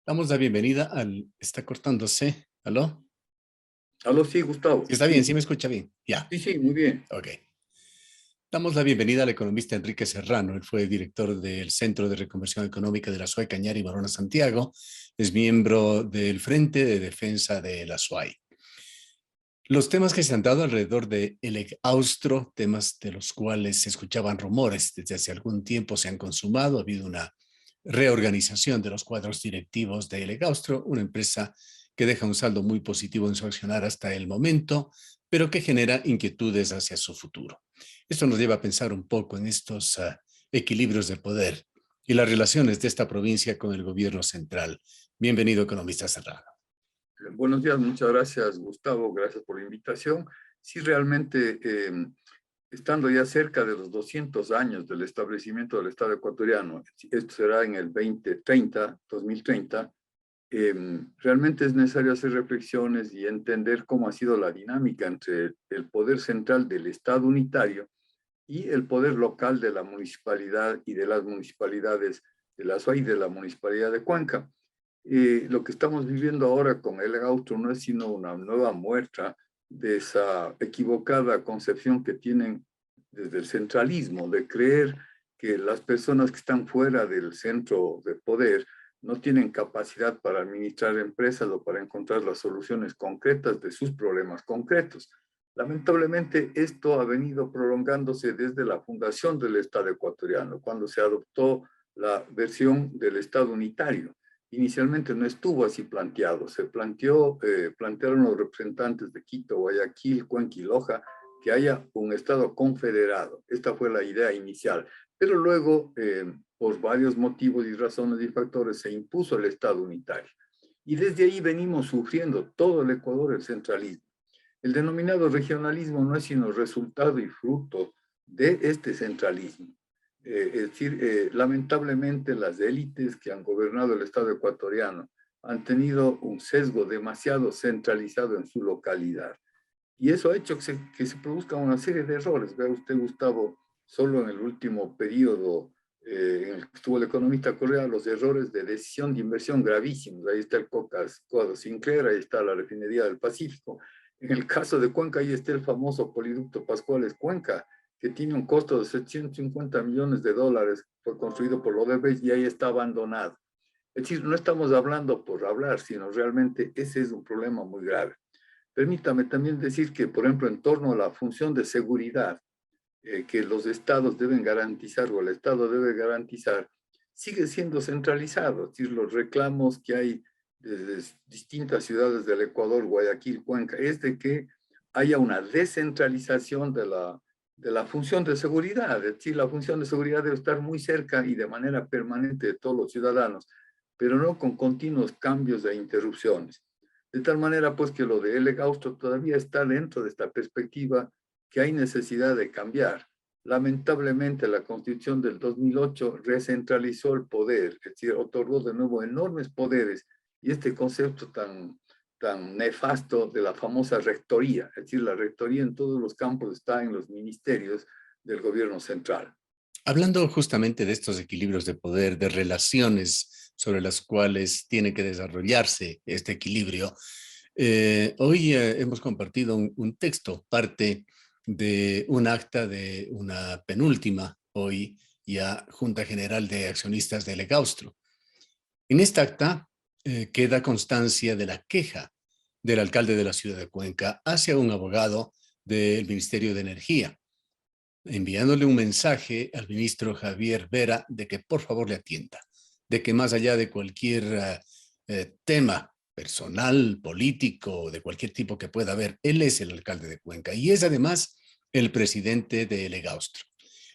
Damos la bienvenida Está cortándose. ¿Aló? Aló, sí, Sí, Gustavo. está bien, Sí, sí me escucha bien. Ya, sí, sí, muy bien. ok. Damos la bienvenida al economista Enrique Serrano. Él fue director del Centro de Reconversión Económica de la SUAY Cañari y Barona Santiago. Es miembro del Frente de Defensa de la SUAY. Los temas que se han dado alrededor de el Austro, temas de los cuales se escuchaban rumores desde hace algún tiempo, se han consumado. Ha habido una reorganización de los cuadros directivos de Elegaustro, una empresa que deja un saldo muy positivo en su accionar hasta el momento, pero que genera inquietudes hacia su futuro. Esto nos lleva a pensar un poco en estos equilibrios de poder y las relaciones de esta provincia con el gobierno central. Bienvenido, economista Serrano. Buenos días, muchas gracias, Gustavo. Gracias por la invitación. Sí, realmente, estando ya cerca de los 200 años del establecimiento del Estado ecuatoriano, esto será en el 2030, realmente es necesario hacer reflexiones y entender cómo ha sido la dinámica entre el poder central del Estado unitario y el poder local de la municipalidad y de las municipalidades de la SUAY y de la municipalidad de Cuenca. Lo que estamos viviendo ahora con el Austro no es sino una nueva muestra de esa equivocada concepción que tienen desde el centralismo, de creer que las personas que están fuera del centro de poder no tienen capacidad para administrar empresas o para encontrar las soluciones concretas de sus problemas concretos. Lamentablemente, esto ha venido prolongándose desde la fundación del Estado ecuatoriano, cuando se adoptó la versión del Estado unitario. Inicialmente no estuvo así planteado, plantearon los representantes de Quito, Guayaquil, Cuenca y Loja, que haya un Estado confederado. Esta fue la idea inicial, pero luego, por varios motivos y razones y factores, se impuso el Estado unitario. Y desde ahí venimos sufriendo todo el Ecuador el centralismo. El denominado regionalismo no es sino resultado y fruto de este centralismo. Es decir, lamentablemente las élites que han gobernado el Estado ecuatoriano han tenido un sesgo demasiado centralizado en su localidad. Y eso ha hecho que se produzca una serie de errores. Vea usted, Gustavo, solo en el último periodo en el que estuvo el economista Correa, los errores de decisión de inversión gravísimos. Ahí está el Coca-Cola Sinclair, ahí está la refinería del Pacífico. En el caso de Cuenca, ahí está el famoso poliducto Pascuales Cuenca, que tiene un costo de 750 millones de dólares, fue construido por Odebrecht y ahí está abandonado. Es decir, no estamos hablando por hablar, sino realmente ese es un problema muy grave. Permítame también decir que, por ejemplo, en torno a la función de seguridad que los estados deben garantizar o el Estado debe garantizar, sigue siendo centralizado. Es decir, los reclamos que hay desde distintas ciudades del Ecuador, Guayaquil, Cuenca, es de que haya una descentralización de la función de seguridad. Es decir, la función de seguridad debe estar muy cerca y de manera permanente de todos los ciudadanos, pero no con continuos cambios e interrupciones. De tal manera, pues, que lo de L. Austro todavía está dentro de esta perspectiva que hay necesidad de cambiar. Lamentablemente, la Constitución del 2008 recentralizó el poder, es decir, otorgó de nuevo enormes poderes y este concepto tan nefasto de la famosa rectoría, es decir, la rectoría en todos los campos está en los ministerios del gobierno central. Hablando justamente de estos equilibrios de poder, de relaciones sobre las cuales tiene que desarrollarse este equilibrio, hoy hemos compartido un texto, parte de un acta de una penúltima, hoy ya Junta General de Accionistas de Legaustro. En esta acta queda constancia de la queja del alcalde de la ciudad de Cuenca hacia un abogado del Ministerio de Energía, enviándole un mensaje al ministro Javier Vera de que por favor le atienda, de que más allá de cualquier tema personal, político, de cualquier tipo que pueda haber, él es el alcalde de Cuenca y es además el presidente de Legaustro.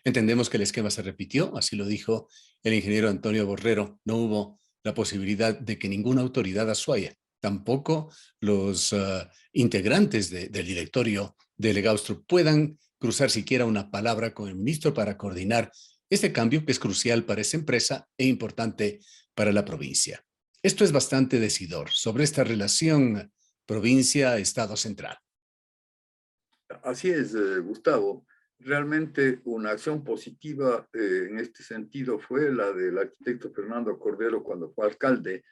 Entendemos que el esquema se repitió, así lo dijo el ingeniero Antonio Borrero, no hubo la posibilidad de que ninguna autoridad asuaya, tampoco los integrantes del directorio de Legaustro puedan cruzar siquiera una palabra con el ministro para coordinar este cambio que es crucial para esa empresa e importante para la provincia. Esto es bastante decidor sobre esta relación provincia-estado central. Así es, Gustavo. Realmente una acción positiva en este sentido fue la del arquitecto Fernando Cordero cuando fue alcalde,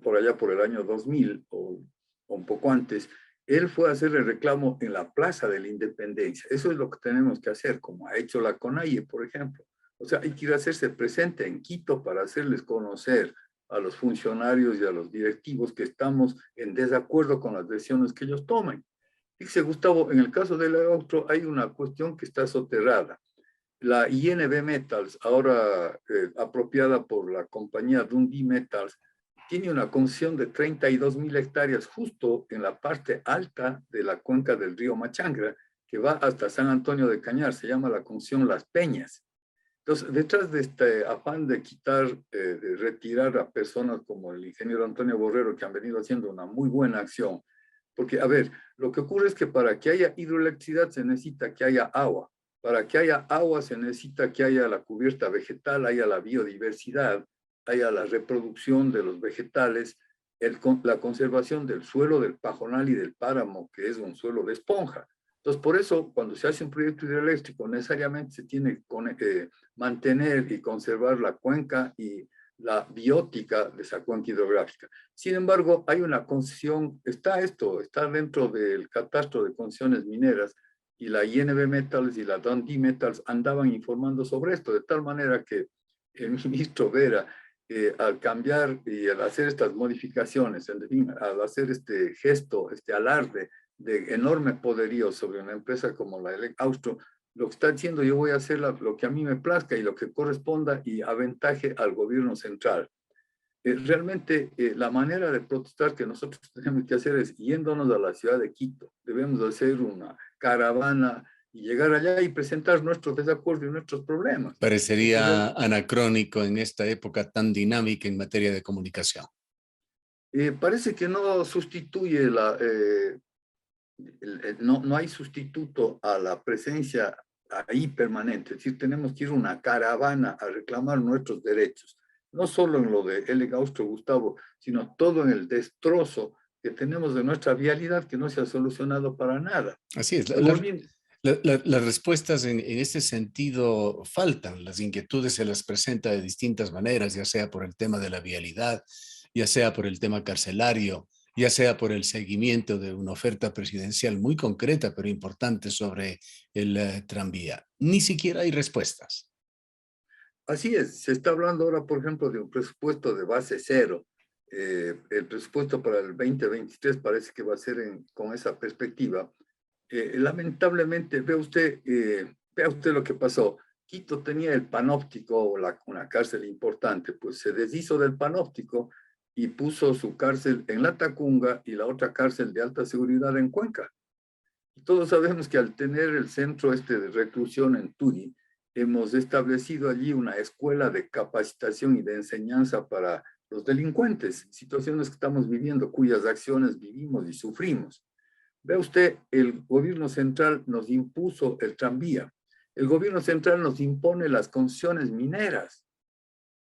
por allá por el año 2000 o un poco antes, él fue a hacer el reclamo en la Plaza de la Independencia. Eso es lo que tenemos que hacer, como ha hecho la CONAIE, por ejemplo. O sea, hay que ir a hacerse presente en Quito para hacerles conocer a los funcionarios y a los directivos que estamos en desacuerdo con las decisiones que ellos tomen. Dice Gustavo, en el caso del otro hay una cuestión que está soterrada. La INB Metals, ahora apropiada por la compañía Dundee Metals, tiene una concesión de 32.000 hectáreas justo en la parte alta de la cuenca del río Machangra, que va hasta San Antonio de Cañar, se llama la concesión Las Peñas. Entonces, detrás de este afán de quitar, de retirar a personas como el ingeniero Antonio Borrero, que han venido haciendo una muy buena acción, porque, a ver, lo que ocurre es que para que haya hidroelectricidad se necesita que haya agua. Para que haya agua se necesita que haya la cubierta vegetal, haya la biodiversidad, haya la reproducción de los vegetales, la conservación del suelo, del pajonal y del páramo, que es un suelo de esponja. Entonces, por eso, cuando se hace un proyecto hidroeléctrico, necesariamente se tiene que mantener y conservar la cuenca y la biótica de esa cuenca hidrográfica. Sin embargo, hay una concesión, está dentro del catastro de concesiones mineras, y la INB Metals y la Dundee Metals andaban informando sobre esto, de tal manera que el ministro Vera, al cambiar y al hacer estas modificaciones, en fin, al hacer este gesto, este alarde de enorme poderío sobre una empresa como la Elec Austro, lo que está diciendo, yo voy a hacer lo que a mí me plazca y lo que corresponda y aventaje al gobierno central. Realmente la manera de protestar que nosotros tenemos que hacer es yéndonos a la ciudad de Quito. Debemos hacer una caravana y llegar allá y presentar nuestros desacuerdos y nuestros problemas. Parecería anacrónico en esta época tan dinámica en materia de comunicación. Parece que no sustituye no hay sustituto a la presencia ahí permanente. Es decir, tenemos que ir una caravana a reclamar nuestros derechos. No solo en lo de L. Austro, Gustavo, sino todo en el destrozo que tenemos de nuestra vialidad que no se ha solucionado para nada. Así es. Volviendo, Las respuestas en este sentido faltan. Las inquietudes se las presenta de distintas maneras, ya sea por el tema de la vialidad, ya sea por el tema carcelario, ya sea por el seguimiento de una oferta presidencial muy concreta, pero importante sobre el tranvía. Ni siquiera hay respuestas. así es, se está hablando ahora, por ejemplo, de un presupuesto de base cero. El presupuesto para el 2023 parece que va a ser con esa perspectiva. Lamentablemente, vea usted lo que pasó. Quito tenía el panóptico, una cárcel importante, pues se deshizo del panóptico y puso su cárcel en La Tacunga y la otra cárcel de alta seguridad en Cuenca. Y todos sabemos que al tener el centro de reclusión en Turi, hemos establecido allí una escuela de capacitación y de enseñanza para los delincuentes, situaciones que estamos viviendo, cuyas acciones vivimos y sufrimos. Ve usted, el gobierno central nos impuso el tranvía. El gobierno central nos impone las concesiones mineras.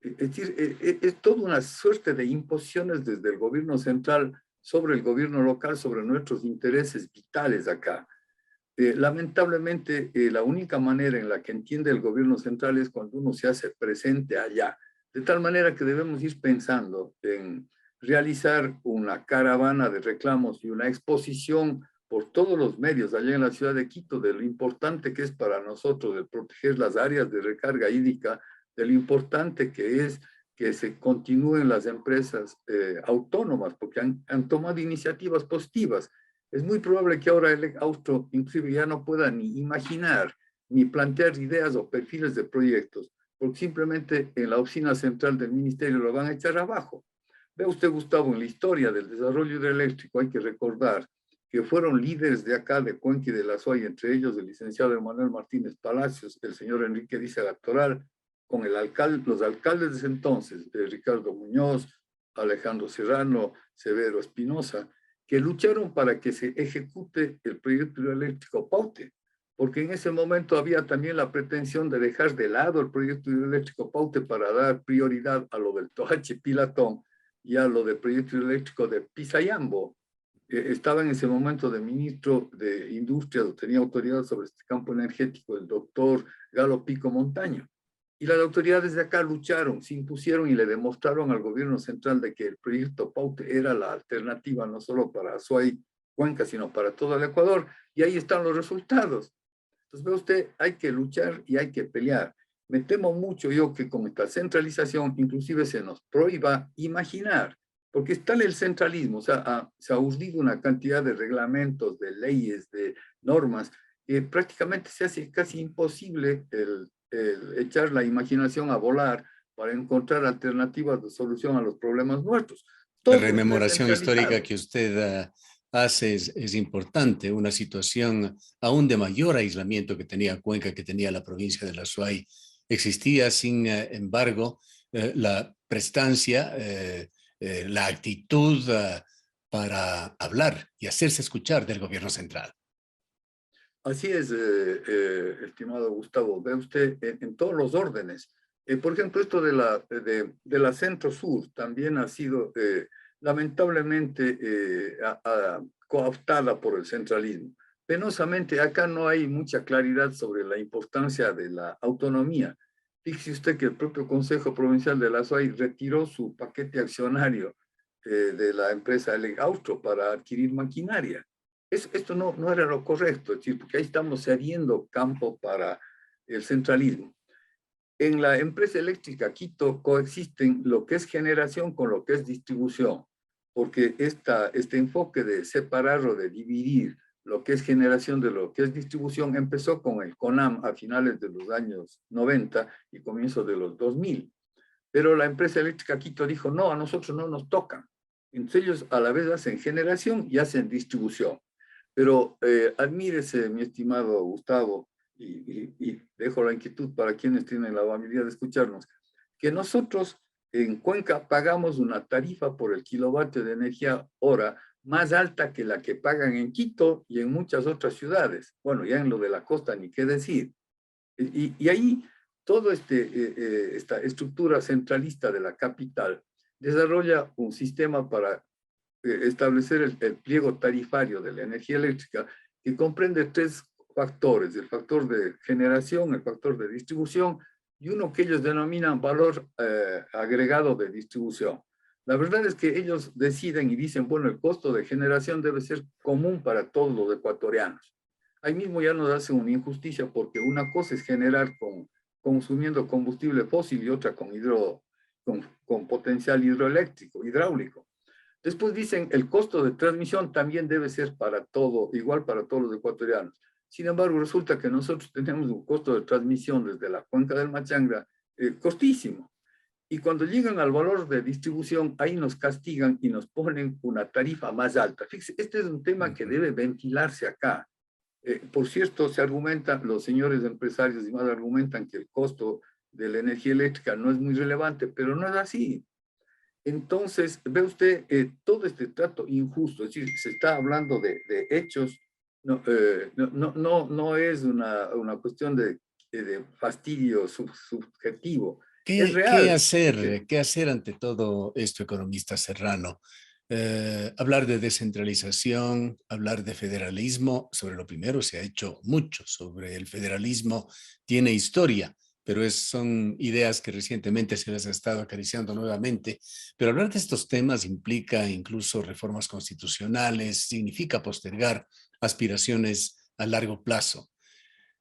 Es decir, es toda una suerte de imposiciones desde el gobierno central sobre el gobierno local, sobre nuestros intereses vitales acá. Lamentablemente, la única manera en la que entiende el gobierno central es cuando uno se hace presente allá. De tal manera que debemos ir pensando en realizar una caravana de reclamos y una exposición por todos los medios allá en la ciudad de Quito de lo importante que es para nosotros el proteger las áreas de recarga hídrica, de lo importante que es que se continúen las empresas autónomas, porque han tomado iniciativas positivas. Es muy probable que ahora el Austro inclusive ya no pueda ni imaginar, ni plantear ideas o perfiles de proyectos, porque simplemente en la oficina central del ministerio lo van a echar abajo. Ve usted, Gustavo, en la historia del desarrollo hidroeléctrico hay que recordar que fueron líderes de acá, de Cuenca y de la SOAY, entre ellos el licenciado Emanuel Martínez Palacios, el señor Enrique Díaz Actoral, con los alcaldes de ese entonces, Ricardo Muñoz, Alejandro Serrano, Severo Espinosa, que lucharon para que se ejecute el proyecto hidroeléctrico Paute, porque en ese momento había también la pretensión de dejar de lado el proyecto hidroeléctrico Paute para dar prioridad a lo del Toachi Pilatón y a lo del proyecto hidroeléctrico de Pisayambo. Estaba en ese momento de ministro de Industria, tenía autoridad sobre este campo energético, el doctor Galo Pico Montaño. Y las autoridades de acá lucharon, se impusieron y le demostraron al gobierno central de que el proyecto Paute era la alternativa no solo para Azuay, Cuenca, sino para todo el Ecuador. Y ahí están los resultados. Entonces, ve usted, hay que luchar y hay que pelear. Me temo mucho yo que con esta centralización inclusive se nos prohíba imaginar, porque está el centralismo, o sea, se ha urdido una cantidad de reglamentos, de leyes, de normas, que prácticamente se hace casi imposible el echar la imaginación a volar para encontrar alternativas de solución a los problemas nuestros. La Todo está rememoración histórica centralizado. que usted hace es importante, una situación aún de mayor aislamiento que tenía Cuenca, que tenía la provincia de la Azuay. Existía, sin embargo, la prestancia, la actitud para hablar y hacerse escuchar del gobierno central. Así es, estimado Gustavo, ve usted en todos los órdenes. Por ejemplo, esto de la centro-sur también ha sido lamentablemente cooptada por el centralismo. Penosamente, acá no hay mucha claridad sobre la importancia de la autonomía. Fíjese usted que el propio Consejo Provincial de la SOAI retiró su paquete accionario de la empresa Austro para adquirir maquinaria. Esto no era lo correcto, es decir, porque ahí estamos cediendo campo para el centralismo. En la empresa eléctrica Quito coexisten lo que es generación con lo que es distribución, porque este enfoque de separar o de dividir lo que es generación de lo que es distribución empezó con el CONAM a finales de los años 90 y comienzos de los 2000. Pero la empresa eléctrica Quito dijo, no, a nosotros no nos tocan. Entonces ellos a la vez hacen generación y hacen distribución. Pero admírese, mi estimado Gustavo, y dejo la inquietud para quienes tienen la amabilidad de escucharnos, que nosotros en Cuenca pagamos una tarifa por el kilovatio de energía hora más alta que la que pagan en Quito y en muchas otras ciudades. Bueno, ya en lo de la costa ni qué decir. Y ahí toda esta estructura centralista de la capital desarrolla un sistema para establecer el pliego tarifario de la energía eléctrica que comprende tres factores, el factor de generación, el factor de distribución y uno que ellos denominan valor agregado de distribución. La verdad es que ellos deciden y dicen, bueno, el costo de generación debe ser común para todos los ecuatorianos. Ahí mismo ya nos hace una injusticia porque una cosa es generar consumiendo combustible fósil y otra con potencial hidroeléctrico, hidráulico. Después dicen, el costo de transmisión también debe ser para todo, igual para todos los ecuatorianos. Sin embargo, resulta que nosotros tenemos un costo de transmisión desde la cuenca del Machangra costísimo. Y cuando llegan al valor de distribución, ahí nos castigan y nos ponen una tarifa más alta. Fíjense, este es un tema que debe ventilarse acá. Por cierto, se argumentan, los señores empresarios y más argumentan que el costo de la energía eléctrica no es muy relevante, pero no es así. Entonces, ve usted todo este trato injusto, es decir, se está hablando de hechos, no es una cuestión de fastidio subjetivo, es real. Qué hacer ante todo esto, economista Serrano? Hablar de descentralización, hablar de federalismo, sobre lo primero se ha hecho mucho, sobre el federalismo tiene historia, pero son ideas que recientemente se les ha estado acariciando nuevamente. Pero hablar de estos temas implica incluso reformas constitucionales, significa postergar aspiraciones a largo plazo.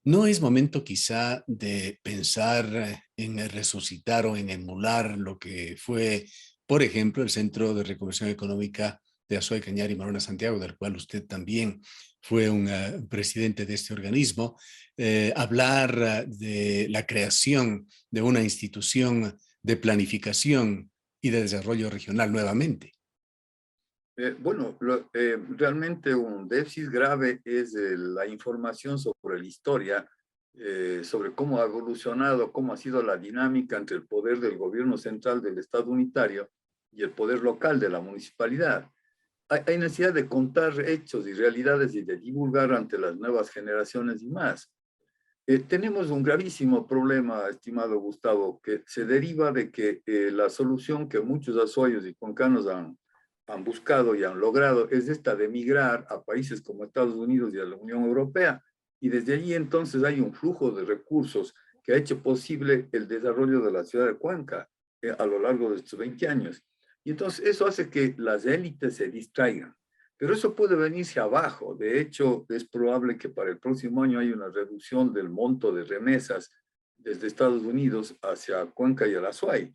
¿No es momento quizá de pensar en resucitar o en emular lo que fue, por ejemplo, el Centro de Recuperación Económica de Azuay, Cañar y Marona Santiago, del cual usted también fue un presidente de este organismo? Hablar de la creación de una institución de planificación y de desarrollo regional nuevamente. Bueno, realmente un déficit grave es la información sobre la historia, sobre cómo ha evolucionado, cómo ha sido la dinámica entre el poder del gobierno central del Estado unitario y el poder local de la municipalidad. Hay necesidad de contar hechos y realidades y de divulgar ante las nuevas generaciones y más. Tenemos un gravísimo problema, estimado Gustavo, que se deriva de que la solución que muchos azuayos y concanos han buscado y han logrado es esta de migrar a países como Estados Unidos y a la Unión Europea. Y desde allí entonces hay un flujo de recursos que ha hecho posible el desarrollo de la ciudad de Cuenca a lo largo de estos 20 años. Y entonces eso hace que las élites se distraigan. Pero eso puede venirse abajo. De hecho, es probable que para el próximo año haya una reducción del monto de remesas desde Estados Unidos hacia Cuenca y el Azuay.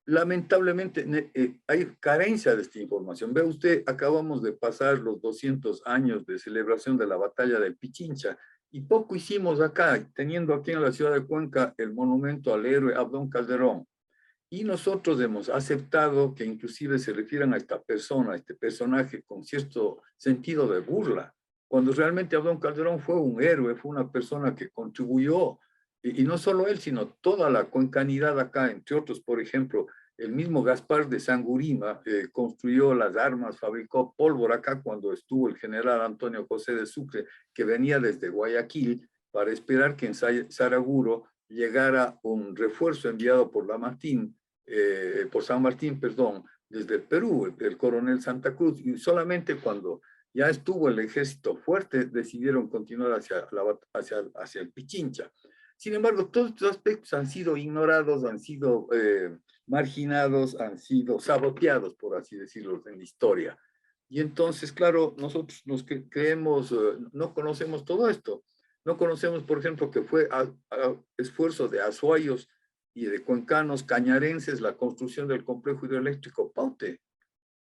Lamentablemente hay carencia de esta información. Ve usted, acabamos de pasar los 200 años de celebración de la batalla del Pichincha y poco hicimos acá, teniendo aquí en la ciudad de Cuenca el monumento al héroe Abdón Calderón. Y nosotros hemos aceptado que inclusive se refieran a esta persona, a este personaje con cierto sentido de burla, cuando realmente Abdón Calderón fue un héroe, fue una persona que contribuyó, y no solo él, sino toda la cuencanidad acá, entre otros, por ejemplo, el mismo Gaspar de Sangurima construyó las armas, fabricó pólvora acá cuando estuvo el general Antonio José de Sucre, que venía desde Guayaquil para esperar que en Saraguro llegara un refuerzo enviado por San Martín, perdón, desde el Perú, el coronel Santa Cruz, y solamente cuando ya estuvo el ejército fuerte, decidieron continuar hacia el Pichincha. Sin embargo, todos estos aspectos han sido ignorados, han sido marginados, han sido saboteados, por así decirlo, en la historia. Y entonces, claro, nosotros nos creemos, no conocemos todo esto. No conocemos, por ejemplo, que fue a esfuerzo de azuayos y de cuencanos cañarenses la construcción del complejo hidroeléctrico Paute.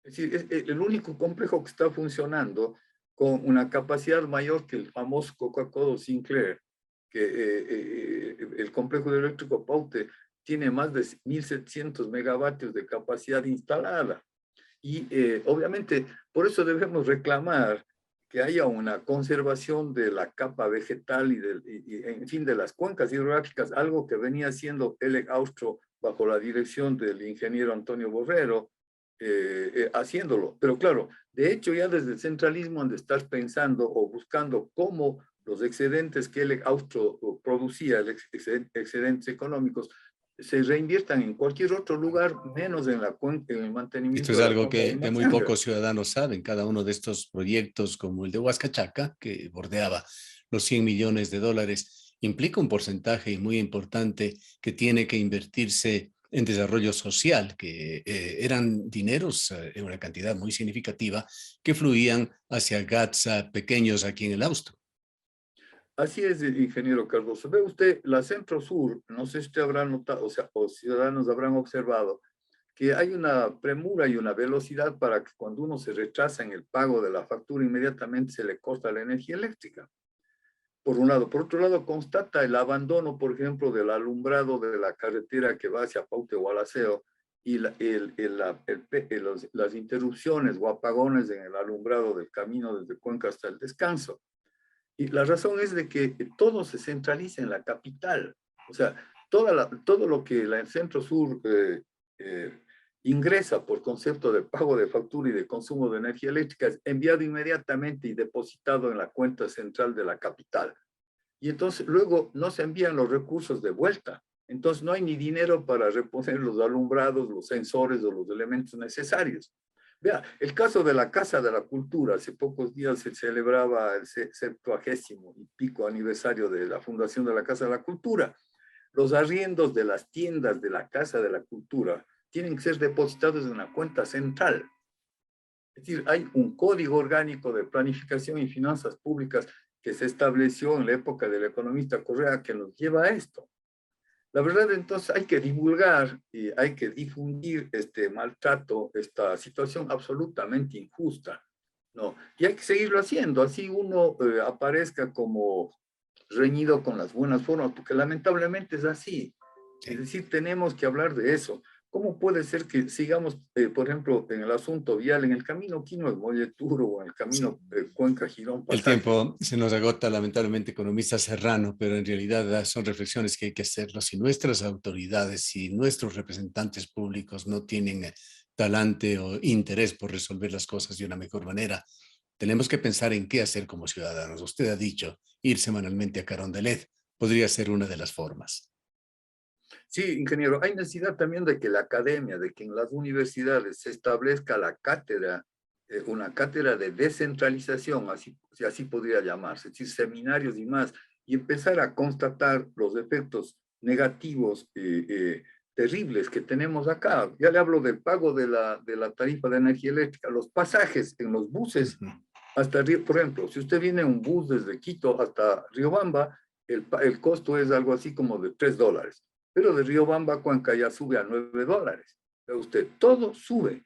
Es decir, es el único complejo que está funcionando con una capacidad mayor que el famoso Coca-Cola Sinclair, que el complejo hidroeléctrico Paute tiene más de 1.700 megavatios de capacidad instalada. Y obviamente, por eso debemos reclamar que haya una conservación de la capa vegetal en fin, de las cuencas hidrográficas, algo que venía haciendo ELEC Austro bajo la dirección del ingeniero Antonio Borrero, haciéndolo. Pero claro, de hecho ya desde el centralismo han de estar pensando o buscando cómo los excedentes que ELEC Austro producía, excedentes económicos, se reinviertan en cualquier otro lugar, menos en el Esto mantenimiento es de la algo cuenca del que muy Machanga. pocos ciudadanos saben. Cada uno de estos proyectos, como el de Huascachaca, que bordeaba los 100 millones de dólares, implica un porcentaje muy importante que tiene que invertirse en desarrollo social, que eran dineros en una cantidad muy significativa que fluían hacia GATS pequeños aquí en el Austro. Así es, ingeniero Cardoso. Ve usted, la Centro Sur, no sé si usted habrá notado, o sea, o ciudadanos habrán observado, que hay una premura y una velocidad para que cuando uno se retrasa en el pago de la factura, inmediatamente se le corta la energía eléctrica. Por un lado. Por otro lado, constata el abandono, por ejemplo, del alumbrado de la carretera que va hacia Paute o Alaceo y las interrupciones o apagones en el alumbrado del camino desde Cuenca hasta el Descanso. Y la razón es de que todo se centraliza en la capital. O sea, todo lo que el Centro Sur eh, ingresa por concepto de pago de factura y de consumo de energía eléctrica es enviado inmediatamente y depositado en la cuenta central de la capital. Y entonces luego no se envían los recursos de vuelta. Entonces no hay ni dinero para reponer los alumbrados, los sensores o los elementos necesarios. Vea, el caso de la Casa de la Cultura, hace pocos días se celebraba el 70º y pico aniversario de la fundación de la Casa de la Cultura. Los arriendos de las tiendas de la Casa de la Cultura tienen que ser depositados en una cuenta central. Es decir, hay un código orgánico de planificación y finanzas públicas que se estableció en la época del economista Correa que nos lleva a esto. La verdad, entonces, hay que divulgar y hay que difundir este maltrato, esta situación absolutamente injusta, ¿no? Y hay que seguirlo haciendo, así uno aparezca como reñido con las buenas formas, porque lamentablemente es así. Es Sí. decir, tenemos que hablar de eso. ¿Cómo puede ser que sigamos, por ejemplo, en el asunto vial, en el camino Quino del Molleturo o en el Sí. camino Cuenca-Girón El Pasaje? tiempo se nos agota, lamentablemente, economista Serrano, pero en realidad son reflexiones que hay que hacerlo. Si nuestras autoridades, si nuestros representantes públicos no tienen talante o interés por resolver las cosas de una mejor manera, tenemos que pensar en qué hacer como ciudadanos. Usted ha dicho, ir semanalmente a Carondelet podría ser una de las formas. Sí, ingeniero, hay necesidad también de que la academia, de que en las universidades se establezca la cátedra, una cátedra de descentralización, así podría llamarse, es decir, seminarios y más, y empezar a constatar los efectos negativos terribles que tenemos acá. Ya le hablo del pago de la tarifa de energía eléctrica, los pasajes en los buses hasta Río, por ejemplo, si usted viene en un bus desde Quito hasta Riobamba, el costo es algo así como de $3, pero de Riobamba a Cuenca ya sube a $9. Pero usted, todo sube.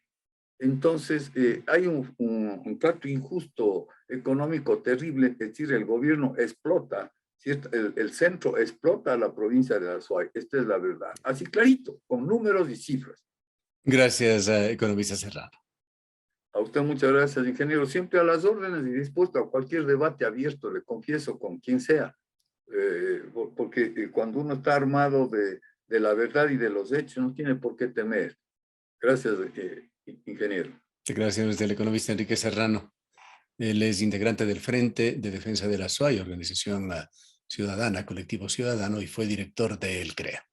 Entonces, hay un trato injusto económico terrible, es decir, el gobierno explota, ¿cierto? El centro explota a la provincia de Azuay, esta es la verdad. Así clarito, con números y cifras. Gracias, economista Serrano. A usted muchas gracias, ingeniero. Siempre a las órdenes y dispuesto a cualquier debate abierto, le confieso, con quien sea. Porque cuando uno está armado de la verdad y de los hechos, no tiene por qué temer. Gracias, ingeniero. Gracias del economista Enrique Serrano. Él es integrante del Frente de Defensa de la SUAY, organización ciudadana, colectivo ciudadano, y fue director del CREA.